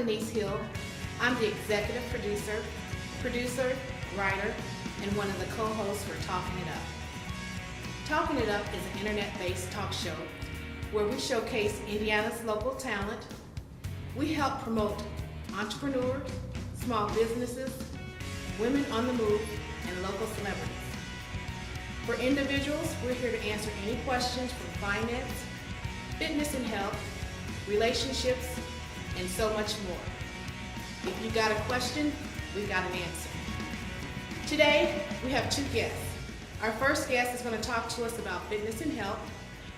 Denise Hill. I'm the executive producer, writer, and one of the co-hosts for Talking It Up. Talking It Up is an internet-based talk show where we showcase Indiana's local talent. We help promote entrepreneurs, small businesses, women on the move, and local celebrities. For individuals, we're here to answer any questions from finance, fitness and health, relationships, and so much more. If you got a question, we've got an answer. Today, we have two guests. Our first guest is going to talk to us about fitness and health,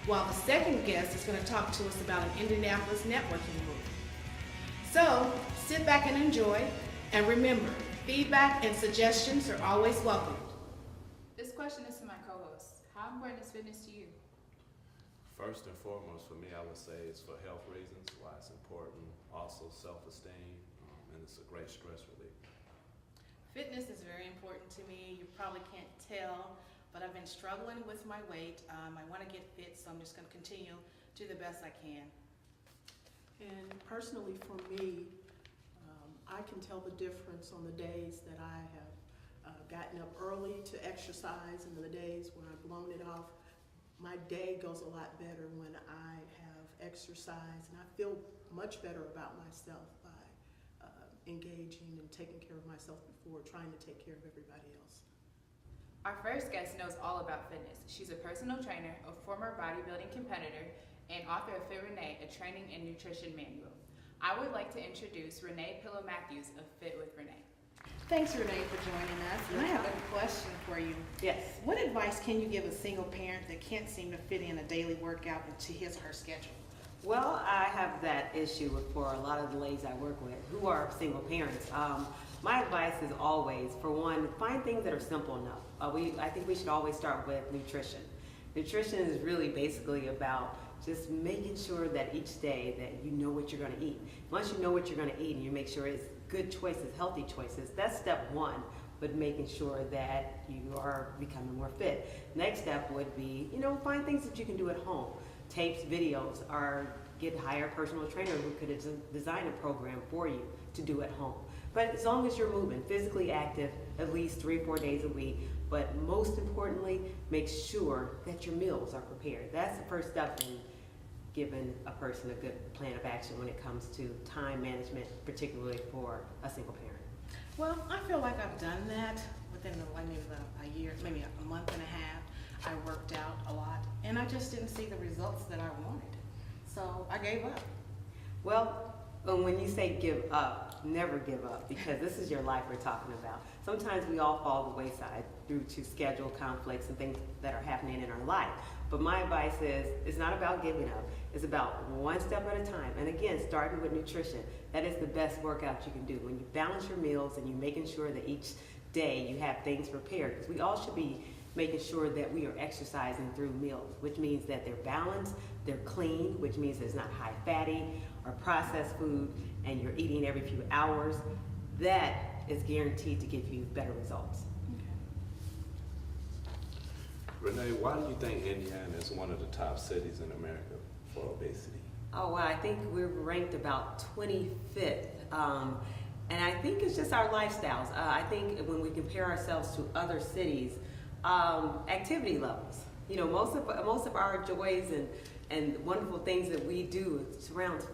while the second guest is going to talk to us about an Indianapolis networking group. So, sit back and enjoy, and remember, feedback and suggestions are always welcome. This question is to my co-host. How important is fitness to you? First and foremost for me, I would say it's for health reasons, why it's important. Also self-esteem, and it's a great stress relief. Fitness is very important to me. You probably can't tell, but I've been struggling with my weight. I want to get fit, so I'm just going to continue to do the best I can. And personally for me, I can tell the difference on the days that I have gotten up early to exercise and the days when I've blown it off. My day goes a lot better when I have exercise, and I feel much better about myself by engaging and taking care of myself before trying to take care of everybody else. Our first guest knows all about fitness. She's a personal trainer, a former bodybuilding competitor, and author of Fit Renee, a training and nutrition manual. I would like to introduce Renee Pillow-Matthews of Fit with Renee. Thanks, Renee, for joining us. And I have a question for you. Yes. What advice can you give a single parent that can't seem to fit in a daily workout into his or her schedule? Well, I have that issue for a lot of the ladies I work with who are single parents. My advice is always, for one, find things that are simple enough. I think we should always start with nutrition. Nutrition is really basically about just making sure that each day that you know what you're going to eat. Once you know what you're going to eat and you make sure it's good choices, healthy choices, that's step one, but making sure that you are becoming more fit. Next step would be, find things that you can do at home. Tapes, videos, or hire a personal trainer who could design a program for you to do at home. But as long as you're moving, physically active, at least 3-4 days a week, but most importantly, make sure that your meals are prepared. That's the first step in giving a person a good plan of action when it comes to time management, particularly for a single parent. Well, I feel like I've done that within maybe a year, maybe a month and a half. I worked out a lot, and I just didn't see the results that I wanted. So I gave up. Well, when you say give up, never give up, because this is your life we're talking about. Sometimes we all fall the wayside due to schedule conflicts and things that are happening in our life. But my advice is, it's not about giving up. It's about one step at a time. And again, starting with nutrition. That is the best workout you can do. When you balance your meals and you're making sure that each day you have things prepared. Because we all should be making sure that we are exercising through meals, which means that they're balanced, they're clean, which means it's not high fatty or processed food, and you're eating every few hours. That is guaranteed to give you better results. Renee, why do you think Indiana is one of the top cities in America for obesity? Oh, well, I think we're ranked about 25th. And I think it's just our lifestyles. I think when we compare ourselves to other cities, activity levels. Most of our joys and wonderful things that we do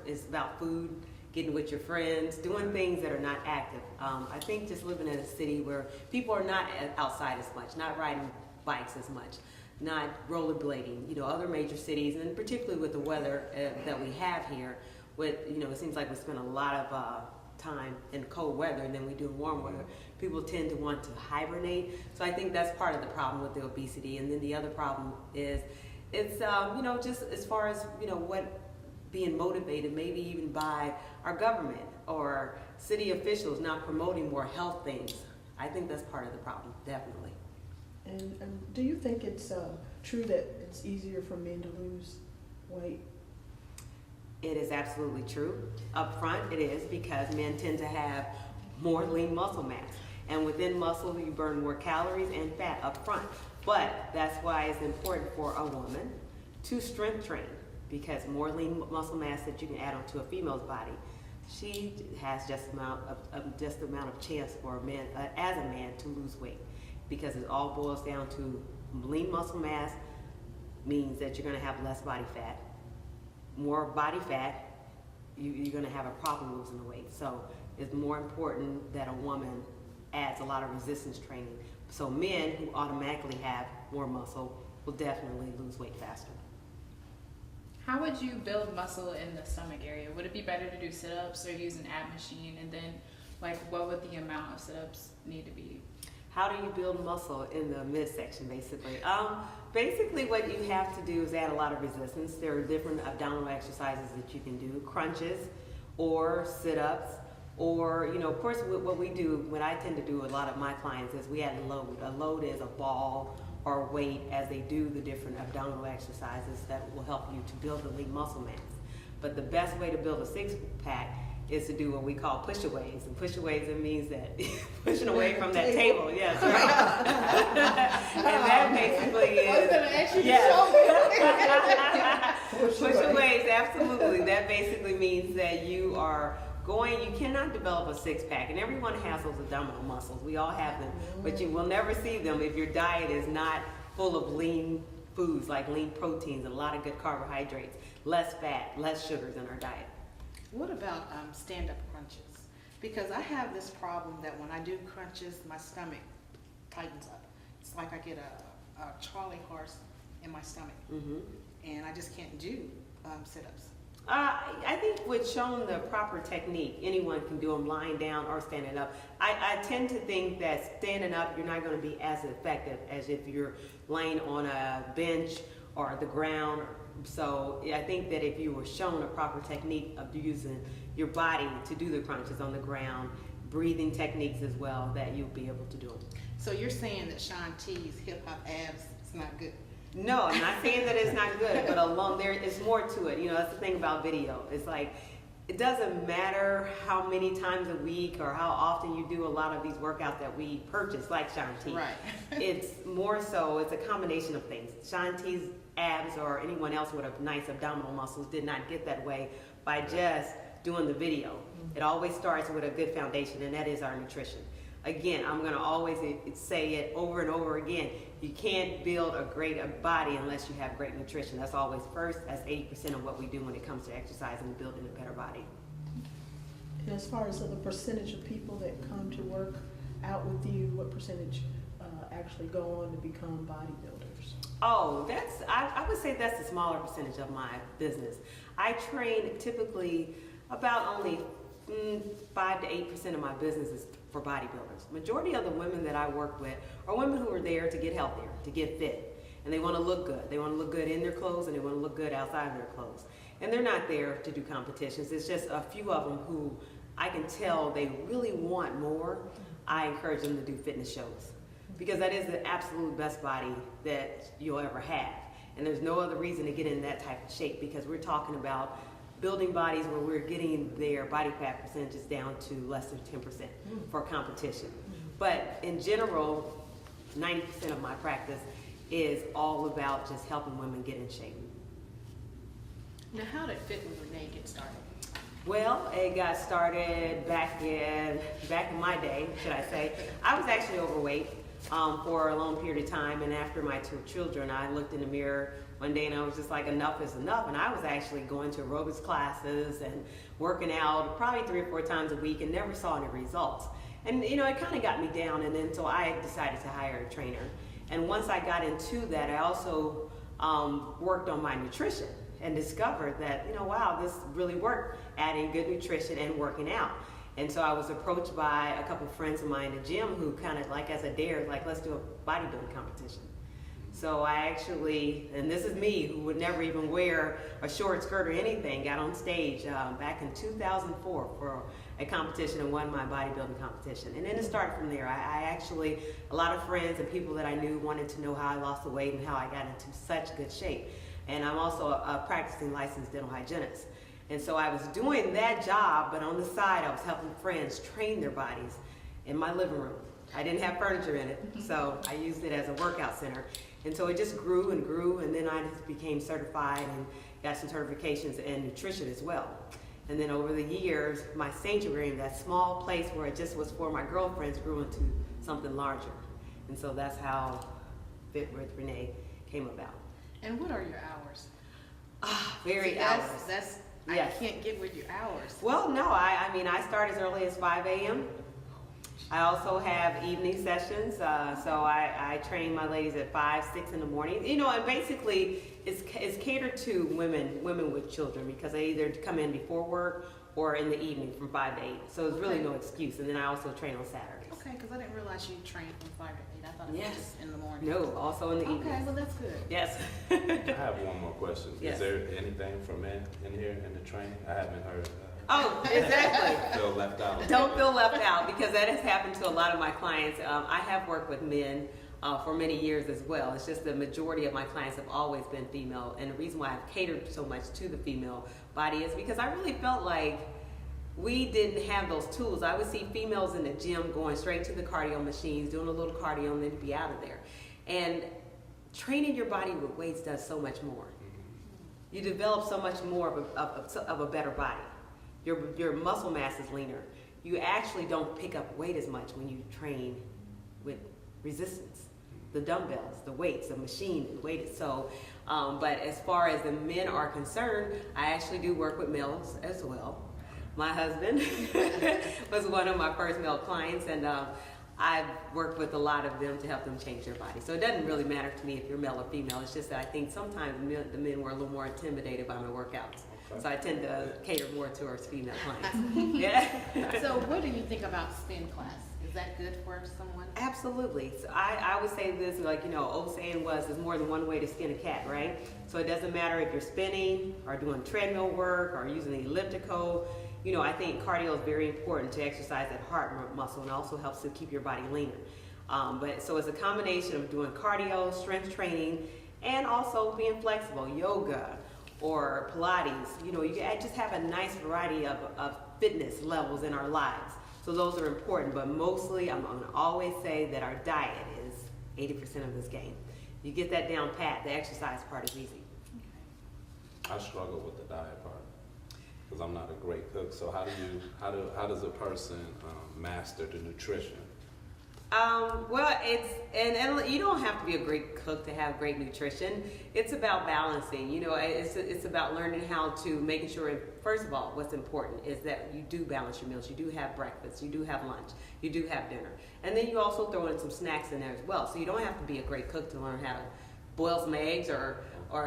is about food, getting with your friends, doing things that are not active. I think just living in a city where people are not outside as much, not riding bikes as much, not rollerblading. Other major cities, and particularly with the weather that we have here, it seems like we spend a lot of time in cold weather and then we do warm weather. People tend to want to hibernate. So I think that's part of the problem with the obesity. And then the other problem is it's just as far as what being motivated maybe even by our government or city officials not promoting more health things. I think that's part of the problem, definitely. And do you think it's true that it's easier for men to lose weight? It is absolutely true. Up front, it is, because men tend to have more lean muscle mass. And within muscle, you burn more calories and fat up front. But that's why it's important for a woman to strength train, because more lean muscle mass that you can add onto a female's body she has just the amount of chance for a man, as a man, to lose weight, because it all boils down to lean muscle mass means that you're going to have less body fat. More body fat, you're going to have a problem losing the weight. So it's more important that a woman adds a lot of resistance training. So men who automatically have more muscle will definitely lose weight faster. How would you build muscle in the stomach area? Would it be better to do sit-ups or use an ab machine? And then, like, what would the amount of sit-ups need to be? How do you build muscle in the midsection, basically? Basically, what you have to do is add a lot of resistance. There are different abdominal exercises that you can do, crunches or sit-ups, or, you know, of course, what we do, what I tend to do with a lot of my clients is we add a load. A load is a ball or weight as they do the different abdominal exercises that will help you to build the lean muscle mass. But the best way to build a six-pack is to do what we call push-aways. And push-aways, it means that pushing away from that table. Yes, right. And that basically is... I was going to ask you to show me. Push-aways, absolutely. That basically means that you are you cannot develop a six-pack, and everyone has those abdominal muscles. We all have them, but you will never see them if your diet is not full of lean foods, like lean proteins, a lot of good carbohydrates, less fat, less sugars in our diet. What about stand-up crunches? Because I have this problem that when I do crunches, my stomach tightens up. It's like I get a Charlie horse in my stomach, and I just can't do sit-ups. I think with showing the proper technique, anyone can do them lying down or standing up. I tend to think that standing up, you're not going to be as effective as if you're laying on a bench or the ground. So I think that if you were shown a proper technique of using your body to do the crunches on the ground, breathing techniques as well, that you'll be able to do them. So you're saying that Sean T's hip-hop abs is not good? No, I'm not saying that it's not good, but there is more to it. You know, that's the thing about video. It's like, it doesn't matter how many times a week or how often you do a lot of these workouts that we purchase, like Sean T. Right. It's more so, it's a combination of things. Sean T's abs or anyone else with a nice abdominal muscles did not get that way by just doing the video. It always starts with a good foundation, and that is our nutrition. Again, I'm going to always say it over and over again. You can't build a great body unless you have great nutrition. That's always first. That's 80% of what we do when it comes to exercising and building a better body. And as far as the percentage of people that come to work out with you, what percentage actually go on to become bodybuilders? Oh, I would say that's the smaller percentage of my business. I train typically about only 5 to 8% of my business is for bodybuilders. Majority of the women that I work with are women who are there to get healthier, to get fit, and they want to look good. They want to look good in their clothes, and they want to look good outside of their clothes. And they're not there to do competitions. It's just a few of them who I can tell they really want more. I encourage them to do fitness shows, because that is the absolute best body that you'll ever have. And there's no other reason to get in that type of shape, because we're talking about building bodies where we're getting their body fat percentages down to less than 10% for competition. But in general, 90% of my practice is all about just helping women get in shape. Now, how did Fit with Renee get started? Well, it got started back in my day, should I say. I was actually overweight for a long period of time, and after my 2 children, I looked in the mirror one day and I was just like, enough is enough. And I was actually going to aerobics classes and working out probably 3 or 4 times a week and never saw any results. And you know, it kind of got me down, and then so I decided to hire a trainer. And once I got into that, I also worked on my nutrition and discovered that, you know, wow, this really worked, adding good nutrition and working out. And so I was approached by a couple of friends of mine in the gym who kind of like, as a dare, like, let's do a bodybuilding competition. So I actually, and this is me who would never even wear a short skirt or anything, got on stage back in 2004 for a competition and won my bodybuilding competition. And then it started from there. I actually, a lot of friends and people that I knew wanted to know how I lost the weight and how I got into such good shape. And I'm also a practicing licensed dental hygienist. And so I was doing that job, but on the side I was helping friends train their bodies in my living room. I didn't have furniture in it, so I used it as a workout center. And so it just grew, and then I just became certified and got some certifications in nutrition as well. And then over the years, my sanctuary, that small place where it just was for my girlfriends, grew into something larger. And so that's how Fit with Renee came about. And what are your hours? Very See, hours. That's Yes. I can't get with your hours. Well, no, I mean, I start as early as 5 a.m. I also have evening sessions, so I train my ladies at 5, 6 in the morning. You know, and basically it's catered to women with children, because they either come in before work or in the evening from 5 to 8. So there's really Okay. no excuse. And then I also train on Saturdays. Okay, because I didn't realize you trained from 5 to 8. I thought it Yes. was just in the morning. No, also in the Okay, evenings. well that's good. Yes. I have one more question. Yes. Is there anything for men in here in the training? I haven't heard. Oh, exactly. Feel left out. Don't feel left out, because that has happened to a lot of my clients. I have worked with men for many years as well. It's just the majority of my clients have always been female, and the reason why I've catered so much to the female body is because I really felt like we didn't have those tools. I would see females in the gym going straight to the cardio machines, doing a little cardio, and then be out of there. And training your body with weights does so much more. You develop so much more of a better body. Your muscle mass is leaner. You actually don't pick up weight as much when you train with resistance. The dumbbells, the weights, the machine, and weighted. So, but as far as the men are concerned, I actually do work with males as well. My husband was one of my first male clients, and I've worked with a lot of them to help them change their body. So it doesn't really matter to me if you're male or female. It's just that I think sometimes the men were a little more intimidated by my workouts. So I tend to cater more towards female clients. Yeah. So what do you think about spin class? Is that good for someone? Absolutely. So I would say this, like, you know, old saying was, there's more than one way to skin a cat, right? So it doesn't matter if you're spinning or doing treadmill work or using the elliptical. You know, I think cardio is very important to exercise that heart muscle, and also helps to keep your body leaner. But so it's a combination of doing cardio, strength training, and also being flexible, yoga or Pilates. You know, you just have a nice variety of fitness levels in our lives. So those are important, but mostly I'm gonna always say that our diet is 80% of this game. You get that down pat, the exercise part is easy. I struggle with the diet part because I'm not a great cook. So how does a person master the nutrition? Well, and you don't have to be a great cook to have great nutrition. It's about balancing. You know, it's about learning how to making sure. First of all, what's important is that you do balance your meals. You do have breakfast. You do have lunch. You do have dinner, and then you also throw in some snacks in there as well. So you don't have to be a great cook to learn how to boil some eggs or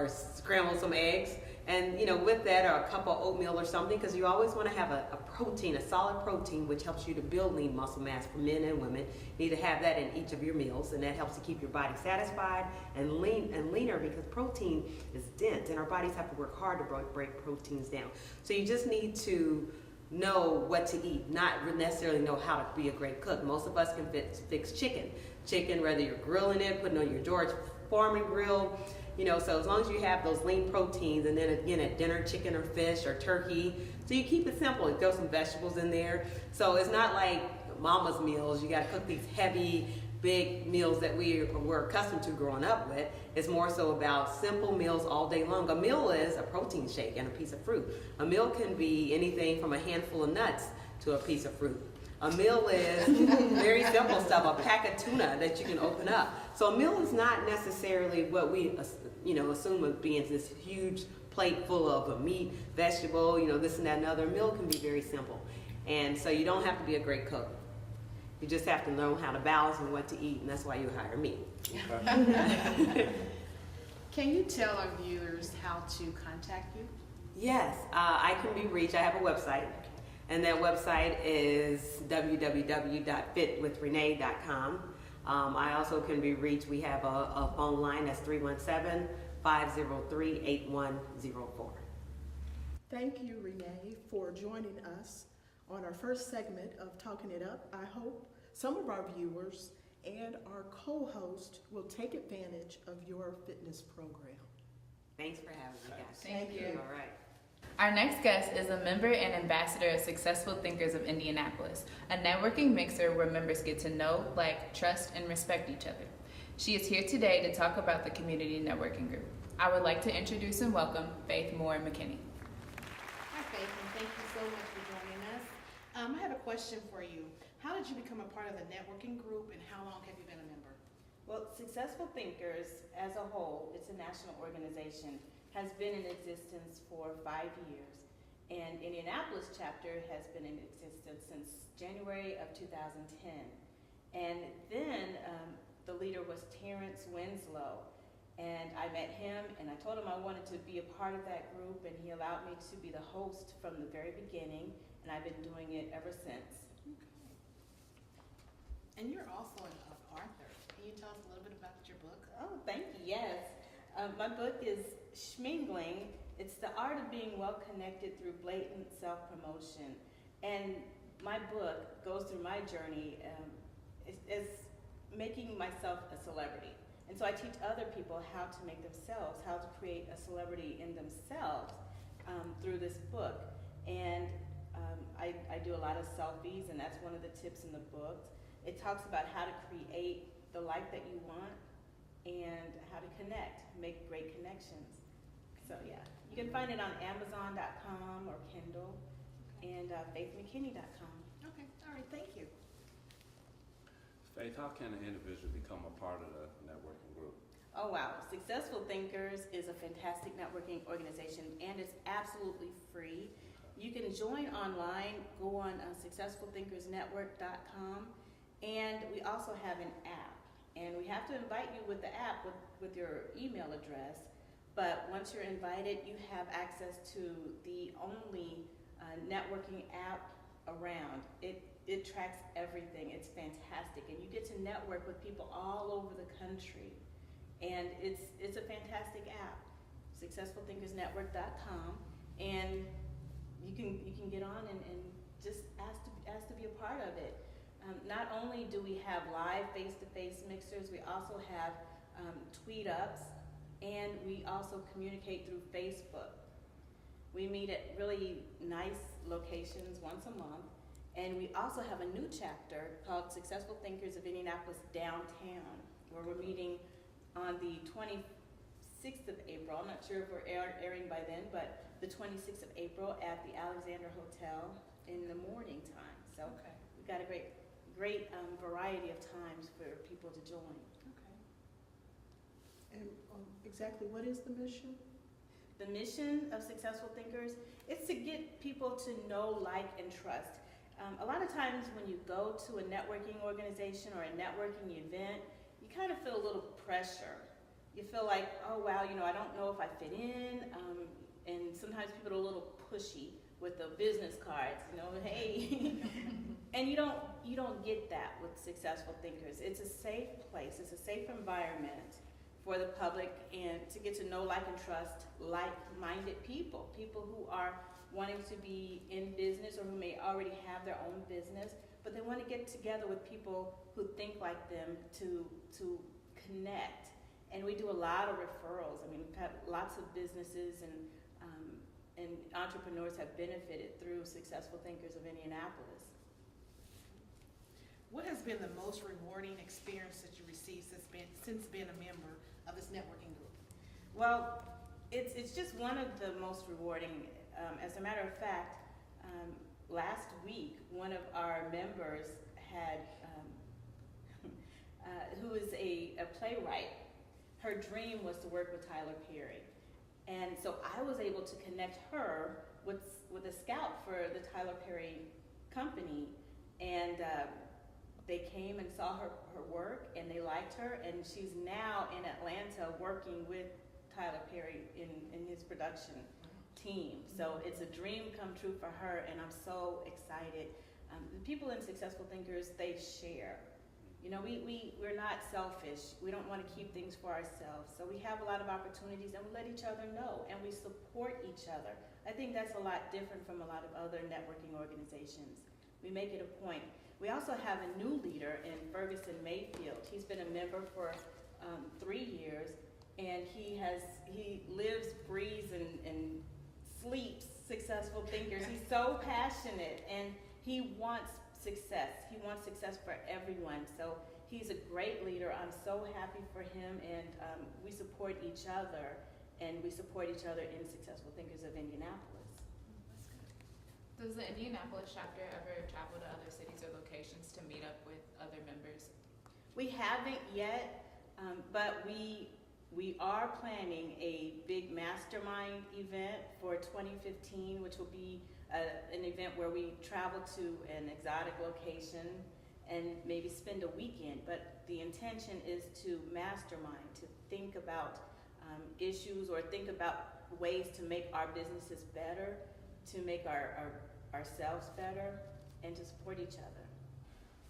scramble some eggs. And, you know, with that, or a cup of oatmeal or something, because you always want to have a protein, a solid protein, which helps you to build lean muscle mass for men and women. You need to have that in each of your meals, and that helps to keep your body satisfied and leaner, because protein is dense, and our bodies have to work hard to break proteins down. So you just need to know what to eat, not necessarily know how to be a great cook. Most of us can fix chicken, whether you're grilling it, putting on your George Foreman grill. You know, so as long as you have those lean proteins, and then again at dinner, chicken or fish or turkey. So you keep it simple. You throw some vegetables in there. So it's not like mama's meals. You got to cook these heavy, big meals that we were accustomed to growing up with. It's more so about simple meals all day long. A meal is a protein shake and a piece of fruit. A meal can be anything from a handful of nuts to a piece of fruit. A meal is very simple stuff, a pack of tuna that you can open up. So a meal is not necessarily what we, assume of being this huge plate full of meat, vegetable, this and that and other. A meal can be very simple. And so you don't have to be a great cook. You just have to know how to balance and what to eat, and that's why you hire me. Can you tell our viewers how to contact you? Yes, I can be reached. I have a website. And that website is www.fitwithrenee.com. I also can be reached. We have a phone line that's 317-503-8104. Thank you, Renee, for joining us on our first segment of Talking It Up. I hope some of our viewers and our co-host will take advantage of your fitness program. Thank for having me, guys. Thank you. All right. Our next guest is a member and ambassador of Successful Thinkers of Indianapolis, a networking mixer where members get to know, like, trust, and respect each other. She is here today to talk about the Community Networking Group. I would like to introduce and welcome Faith Moore McKinney. Hi, Faith, and thank you so much for joining us. I have a question for you. How did you become a part of the networking group, and how long have you been a member? Well, Successful Thinkers as a whole, it's a national organization, has been in existence for 5 years. And Indianapolis chapter has been in existence since January of 2010. And then the leader was Terrence Winslow. And I met him and I told him I wanted to be a part of that group, and he allowed me to be the host from the very beginning, and I've been doing it ever since. Okay. And you're also an author. Can you tell us a little bit about your book? Oh, thank you, yes. My book is Schmingling. It's the art of being well connected through blatant self-promotion. And my book goes through my journey as making myself a celebrity. And so I teach other people how to make themselves, how to create a celebrity in themselves through this book. And I do a lot of selfies, and that's one of the tips in the book. It talks about how to create the life that you want and how to connect, make great connections. So yeah, you can find it on Amazon.com or Kindle and FaithMcKinney.com. Okay, all right, thank you. Faith, how can an individual become a part of the networking group? Oh wow, Successful Thinkers is a fantastic networking organization, and it's absolutely free. You can join online, go on successfulthinkersnetwork.com, and we also have an app. And we have to invite you with the app with your email address, but once you're invited, you have access to the only networking app around. It tracks everything. It's fantastic, and you get to network with people all over the country, and it's a fantastic app. SuccessfulThinkersNetwork.com, and you can get on and just ask to be a part of it. Not only do we have live face-to-face mixers, we also have tweet ups, and we also communicate through Facebook. We meet at really nice locations once a month. And we also have a new chapter called Successful Thinkers of Indianapolis Downtown, where we're meeting on the 26th of April. I'm not sure if we're airing by then, but the 26th of April at the Alexander Hotel in the morning time. So Okay. we've got a great variety of times for people to join. Okay. And exactly what is the mission? The mission of Successful Thinkers is to get people to know, like, and trust. A lot of times when you go to a networking organization or a networking event, you kind of feel a little pressure. You feel like, oh wow, I don't know if I fit in, and sometimes people are a little pushy with the business cards, hey. And you don't get that with Successful Thinkers. It's a safe place, it's a safe environment for the public, and to get to know, like, and trust like-minded people who are wanting to be in business or who may already have their own business, but they want to get together with people who think like them to connect. And we do a lot of referrals. I mean, we've had lots of businesses and entrepreneurs have benefited through Successful Thinkers of Indianapolis. What has been the most rewarding experience that you received since being a member of this networking group? Well, it's just one of the most rewarding. As a matter of fact, last week, one of our members had, who is a playwright, her dream was to work with Tyler Perry. And so I was able to connect her with a scout for the Tyler Perry company, and they came and saw her work, and they liked her, and she's now in Atlanta working with Tyler Perry in his production team. So it's a dream come true for her, and I'm so excited. The people in Successful Thinkers, they share. We're not selfish. We don't want to keep things for ourselves. So we have a lot of opportunities, and we let each other know, and we support each other. I think that's a lot different from a lot of other networking organizations. We make it a point. We also have a new leader in Ferguson Mayfield. He's been a member for 3 years, and he lives, breathes, and sleeps Successful Thinkers. He's so passionate, and he wants success. He wants success for everyone. So he's a great leader. I'm so happy for him, and we support each other, and we support each other in Successful Thinkers of Indianapolis. That's good. Does the Indianapolis chapter ever travel to other cities or locations to meet up with other members? We haven't yet, but we are planning a big mastermind event for 2015, which will be an event where we travel to an exotic location and maybe spend a weekend. But the intention is to mastermind, to think about issues or think about ways to make our businesses better, to make ourselves better, and to support each other.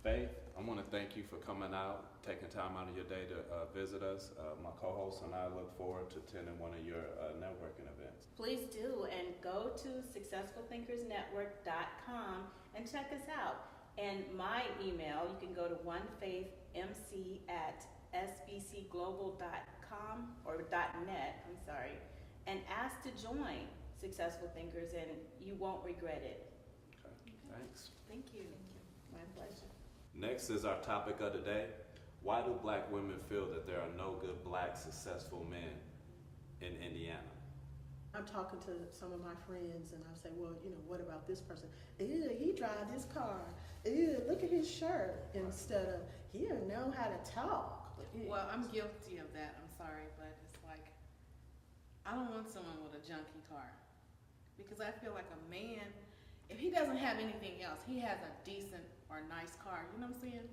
Faith, I want to thank you for coming out, taking time out of your day to visit us. My co-host and I look forward to attending one of your networking events. Please do, and go to successfulthinkersnetwork.com and check us out. And my email, you can go to onefaithmc@sbcglobal.com or .net, and ask to join Successful Thinkers, and you won't regret it. Okay, thanks. Thank you. My pleasure. Next is our topic of the day. Why do black women feel that there are no good black successful men in Indiana? I'm talking to some of my friends and I say, well, what about this person? Ew, he drives this car. Ew, look at his shirt. Instead of, he don't know how to talk. Well, I'm guilty of that. I'm sorry, but it's like, I don't want someone with a junky car. Because I feel like a man, if he doesn't have anything else, he has a decent or nice car. You know what I'm saying?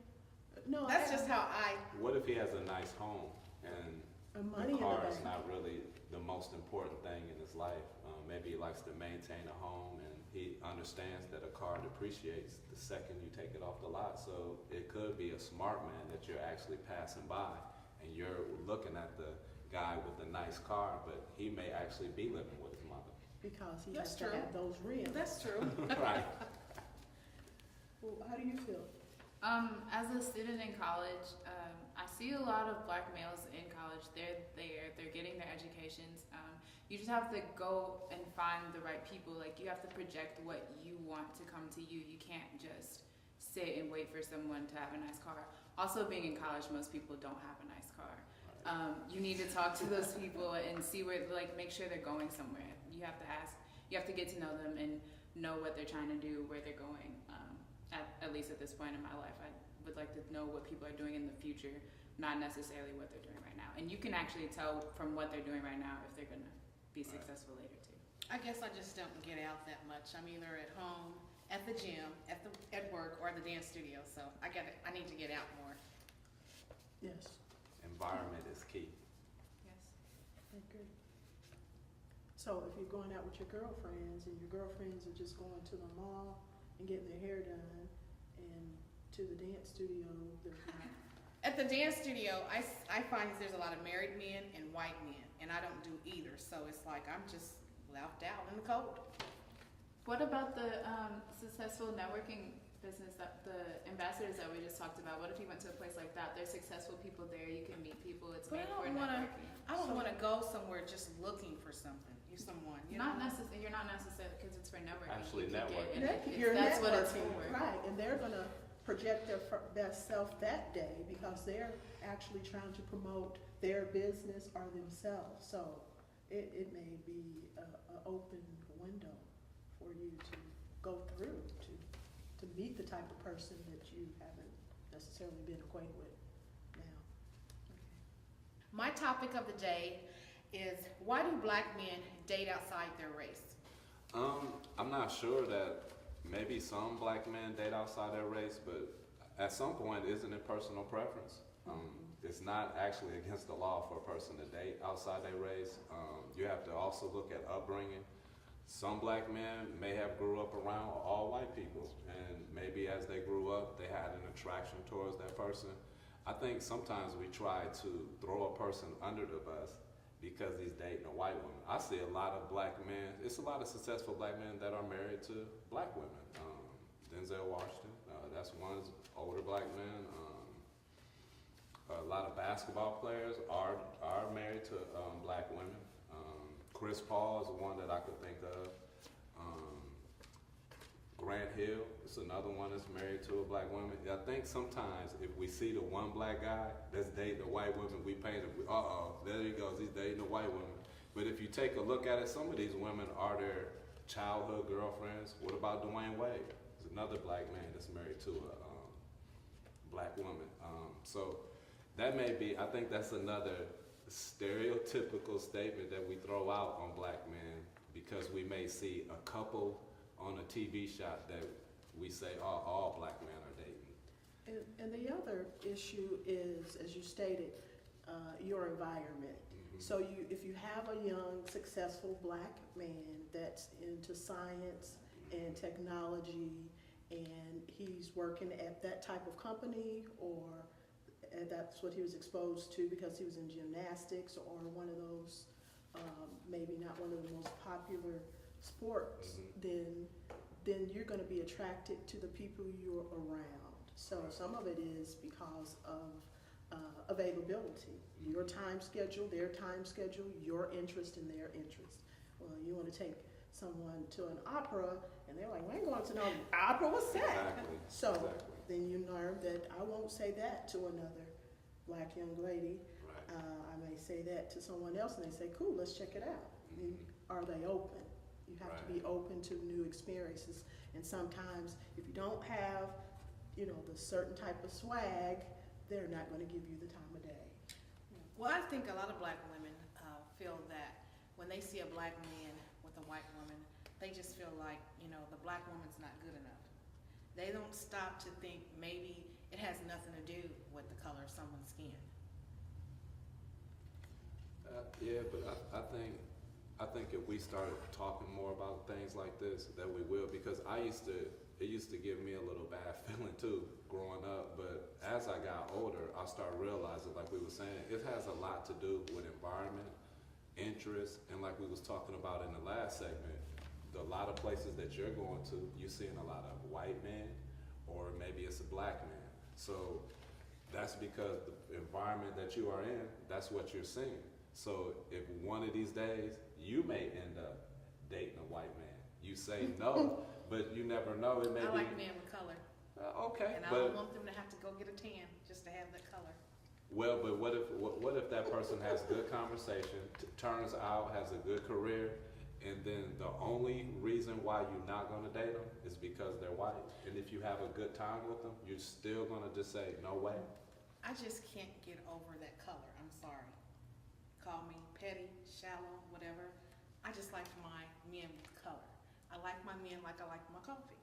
No, That's just how I. What if he has a nice home and money the car in the is bank. not really the most important thing in his life? Maybe he likes to maintain a home and he understands that a car depreciates the second you take it off the lot. So it could be a smart man that you're actually passing by and you're looking at the guy with the nice car, but he may actually be living with his mother. Because he That's has to true. have those rims. That's true. Right. Well, how do you feel? As a student in college, I see a lot of black males in college. They're there, they're getting their educations. You just have to go and find the right people. Like, you have to project what you want to come to you. You can't just sit and wait for someone to have a nice car. Also, being in college, most people don't have a nice car. You need to talk to those people and see where, make sure they're going somewhere. You have to ask, you have to get to know them and know what they're trying to do, where they're going. At least at this point in my life, I would like to know what people are doing in the future, not necessarily what they're doing right now. And you can actually tell from what they're doing right now if they're gonna be successful later too. I guess I just don't get out that much. I'm either at home, at the gym, at work, or the dance studio. So I need to get out more. Yes, Environment is key. Yes. I agree. So if you're going out with your girlfriends and your girlfriends are just going to the mall and getting their hair done and to the dance studio, there's not. At the dance studio, I find there's a lot of married men and white men, and I don't do either. So it's like I'm just left out in the cold. What about the successful networking business, that the ambassadors that we just talked about? What if you went to a place like that? There's successful people there. You can meet people. It's But made for networking. I don't want to go somewhere just looking for something. You're someone. Not necessarily. You're not necessarily, because it's for networking. Actually, You can get- networking. and You're that's what it's networking, for. right? And they're gonna project their best self that day because they're actually trying to promote their business or themselves. So it may be an open window for you to go through to meet the type of person that you haven't necessarily been acquainted with now. My topic of the day is, why do black men date outside their race? I'm not sure that maybe some black men date outside their race, but at some point, isn't it personal preference? It's not actually against the law for a person to date outside their race. You have to also look at upbringing. Some black men may have grew up around all white people, and maybe as they grew up, they had an attraction towards that person. I think sometimes we try to throw a person under the bus because he's dating a white woman. I see a lot of black men, it's a lot of successful black men that are married to black women. Denzel Washington, that's one older black man. A lot of basketball players are married to black women. Chris Paul is one that I could think of. Grant Hill is another one that's married to a black woman. I think sometimes if we see the one black guy that's dating a white woman, we paint it, there he goes, he's dating a white woman. But if you take a look at it, some of these women are their childhood girlfriends. What about Dwayne Wade? He's another black man that's married to a black woman. So that may be, I think that's another stereotypical statement that we throw out on black men because we may see a couple on a TV shot that we say, oh, all black men are dating. And the other issue is, as you stated, your environment. So if you have a young, successful black man that's into science and technology, and he's working at that type of company, or that's what he was exposed to because he was in gymnastics or one of those, maybe not one of the most popular sports, then you're going to be attracted to the people you're around. So some of it is because of availability, your time schedule, their time schedule, your interest and their interest. Well, you want to take someone to an opera, and they're like, "We ain't going to no opera. What's that?" Exactly. So then you learn that I won't say that to another black young lady. Right. I may say that to someone else, and they say, "Cool, let's check it out." Are they open? You have to be open to new experiences. And sometimes, if you don't have, the certain type of swag, they're not going to give you the time of day. Well, I think a lot of black women feel that when they see a black man with a white woman, they just feel like, the black woman's not good enough. They don't stop to think maybe it has nothing to do with the color of someone's skin. Yeah, but I think if we started talking more about things like this, that we will, because it used to give me a little bad feeling too, growing up, but as I got older, I started realizing, like we were saying, it has a lot to do with environment, interest, and like we was talking about in the last segment, a lot of places that you're going to, you're seeing a lot of white men, or maybe it's a black man. So that's because the environment that you are in, that's what you're seeing. So if one of these days, you may end up dating a white man. You say no, but you never know. It may I be. like men with color. Okay, And I but don't want them to have to go get a tan just to have that color. well, but what if that person has good conversation, turns out has a good career, and then the only reason why you're not going to date them is because they're white, and if you have a good time with them, you're still going to just say no way. I just can't get over that color. I'm sorry. Call me petty, shallow, whatever. I just like my men with color. I like my men like I like my coffee.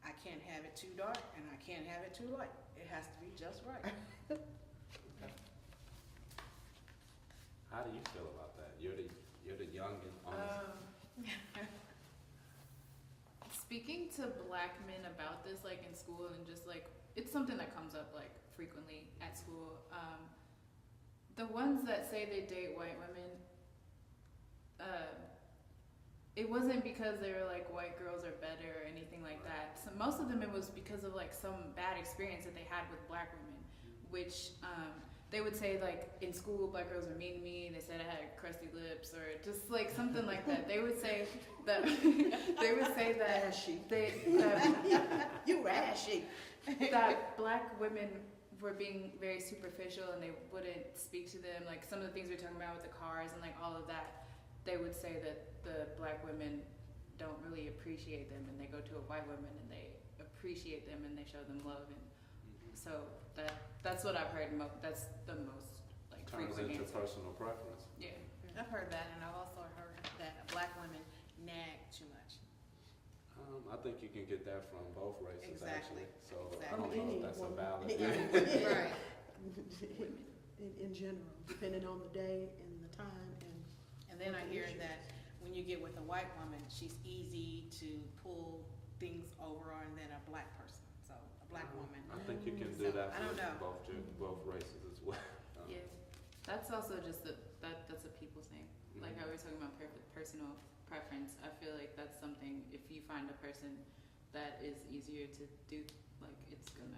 I can't have it too dark and I can't have it too light. It has to be just right. How do you feel about that? You're the youngin on. Speaking to black men about this, like in school, and just like it's something that comes up like frequently at school. The ones that say they date white women, it wasn't because they were like white girls are better or anything like that. So most of them it was because of like some bad experience that they had with black women, which they would say like in school black girls were mean to me. They said I had crusty lips or just like something like that. They would say that Ashy. You rashy. That black women were being very superficial and they wouldn't speak to them. Like some of the things we were talking about with the cars and like all of that, they would say that the black women don't really appreciate them, and they go to a white woman and they appreciate them and they show them love. And so that's what I've heard. That's the most like Turns frequent into answer. personal preference. Yeah. I've heard that, and I've also heard that black women nag too much. I think you can get that from both races, Exactly. actually. So I Exactly. don't know if that's a valid. Right. In general, depending on the day and the time And then I hear that when you get with a white woman, she's easy to pull things over on than a black person. So a black woman. I think you can do So, that I don't for know. both races as well. Yeah. That's also just that's a people thing. Like how we were talking about personal preference. I feel like that's something, if you find a person that is easier to do, like it's gonna.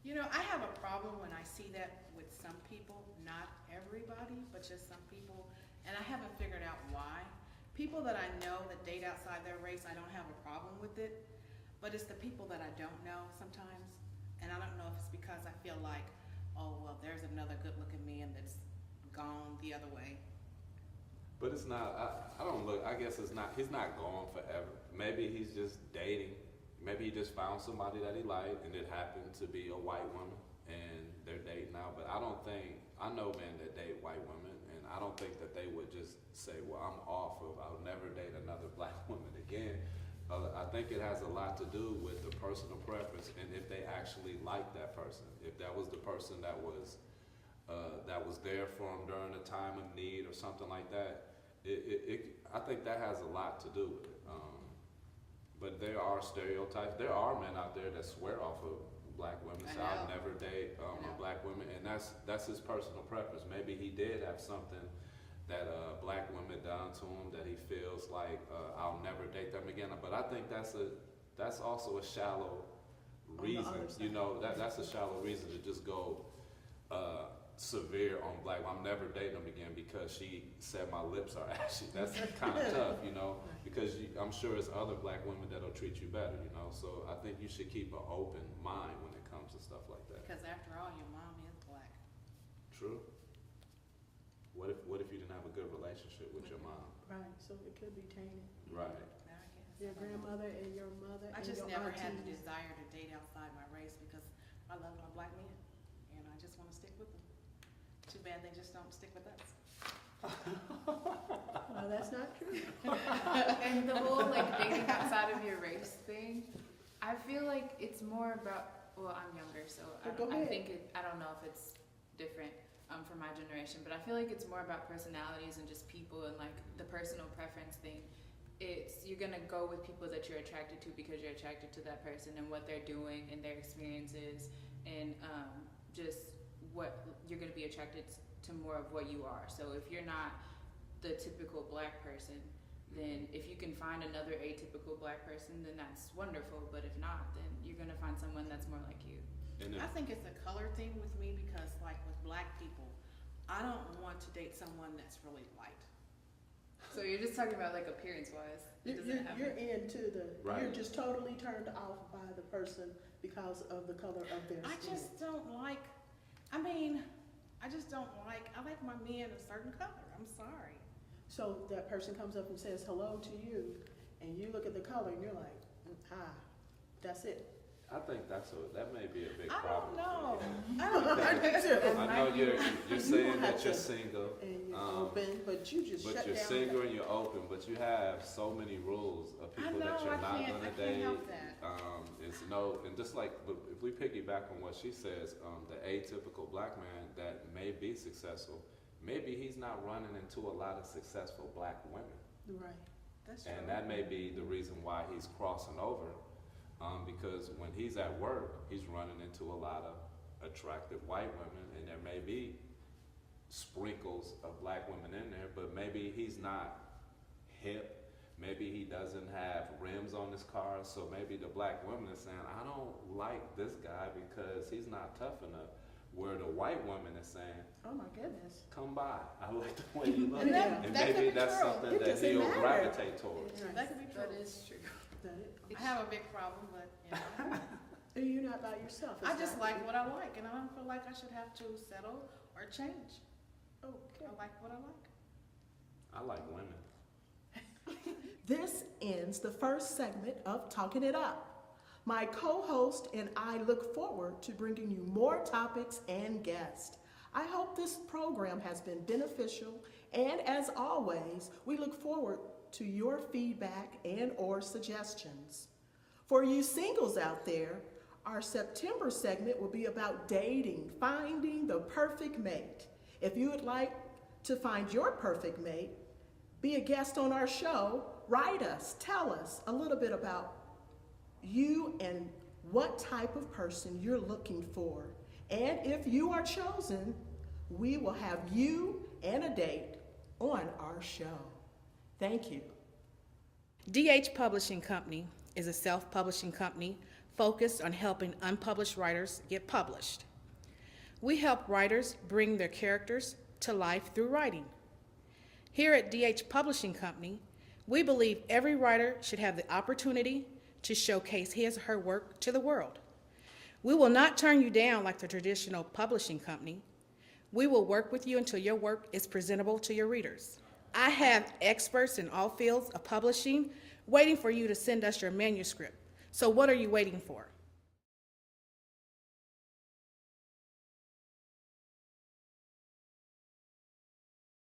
I have a problem when I see that with some people, not everybody, but just some people, and I haven't figured out why. People that I know that date outside their race, I don't have a problem with it, but it's the people that I don't know sometimes, and I don't know if it's because I feel like, oh, well, there's another good-looking man that's gone the other way. But But it's not, I don't look, I guess it's not, he's not gone forever. Maybe he's just dating. Maybe he just found somebody that he liked and it happened to be a white woman and they're dating now. But I know men that date white women and I don't think that they would just say, well, I'm off of, I'll never date another black woman again. I think it has a lot to do with the personal preference and if they actually like that person. If that was the person that was there for them during a time of need or something like that, I think that has a lot to do with it. But there are stereotypes. There are men out there that swear off of black women. So I'll never date a black woman, and that's his personal preference. Maybe he did have something that black women done to him that he feels like I'll never date them again. But I think that's also a shallow reason. You know, that's a shallow reason to just go severe on black. I'm never dating them again because she said my lips are ashy. That's kind of tough, you know, because I'm sure there's other black women that'll treat you better, you know. So I think you should keep an open mind when it comes to stuff like that. Because after all, your mom is black. True. What if you didn't have a good relationship with your mom? Right, so it could be tainted. Right. Your grandmother and your mother I and just your never had the aunties. desire to date outside my race because I love my black men and I just want to stick with them. Too bad they just don't stick with us. Well, that's not true. And the whole like dating outside of your race thing, I feel like it's more about, well, I'm younger, so I Go ahead. don't know if it's different for my generation, but I feel like it's more about personalities and just people and like the personal preference thing. You're gonna go with people that you're attracted to because you're attracted to that person and what they're doing and their experiences and just what you're gonna be attracted to more of what you are. So if you're not the typical black person, then if you can find another atypical black person, then that's wonderful. But if not, then you're gonna find someone that's more like you. And I think it's a color thing with me because like with black people, I don't want to date someone that's really light. So you're just talking about like appearance wise. You're into Right. you're just totally turned off by the person because of the color of their I skin. just don't like, I like my men a certain color. I'm sorry. So that person comes up and says hello to you, and you look at the color and you're like, that's it. I think that may be a big I problem. don't know. For you. I don't know. I know you're saying that you're single. And you're open, but you just But shut you're down. single and you're open, but you have so many rules of I people know, that you're I not can't gonna date. help that. And just like, but if we piggyback on what she says, the atypical black man that may be successful, maybe he's not running into a lot of successful black women. Right. That's true. And that may be the reason why he's crossing over, because when he's at work, he's running into a lot of attractive white women, and there may be sprinkles of black women in there, but maybe he's not hip. Maybe he doesn't have rims on his car, so maybe the black woman is saying, I don't like this guy because he's not tough enough. Where the white woman is saying, Oh my goodness. come by, I like the way you look. And And that could maybe be that's true. something It that doesn't he'll matter. gravitate towards. Right. That could be true. That is true. I have a big problem, but you know, You're not by yourself. I It's just not- like what I like, and I don't feel like I should have to settle or change. Okay. I like what I like. I like women. This ends the first segment of Talking It Up. My co-host and I look forward to bringing you more topics and guests. I hope this program has been beneficial, and as always, we look forward to your feedback and or suggestions. For you singles out there, our September segment will be about dating, finding the perfect mate. If you would like to find your perfect mate, be a guest on our show, write us, tell us a little bit about you and what type of person you're looking for. And if you are chosen, we will have you and a date on our show. Thank you. DH Publishing Company is a self-publishing company focused on helping unpublished writers get published. We help writers bring their characters to life through writing. Here at DH Publishing Company, we believe every writer should have the opportunity to showcase his or her work to the world. We will not turn you down like the traditional publishing company. We will work with you until your work is presentable to your readers. I have experts in all fields of publishing waiting for you to send us your manuscript. So what are you waiting for?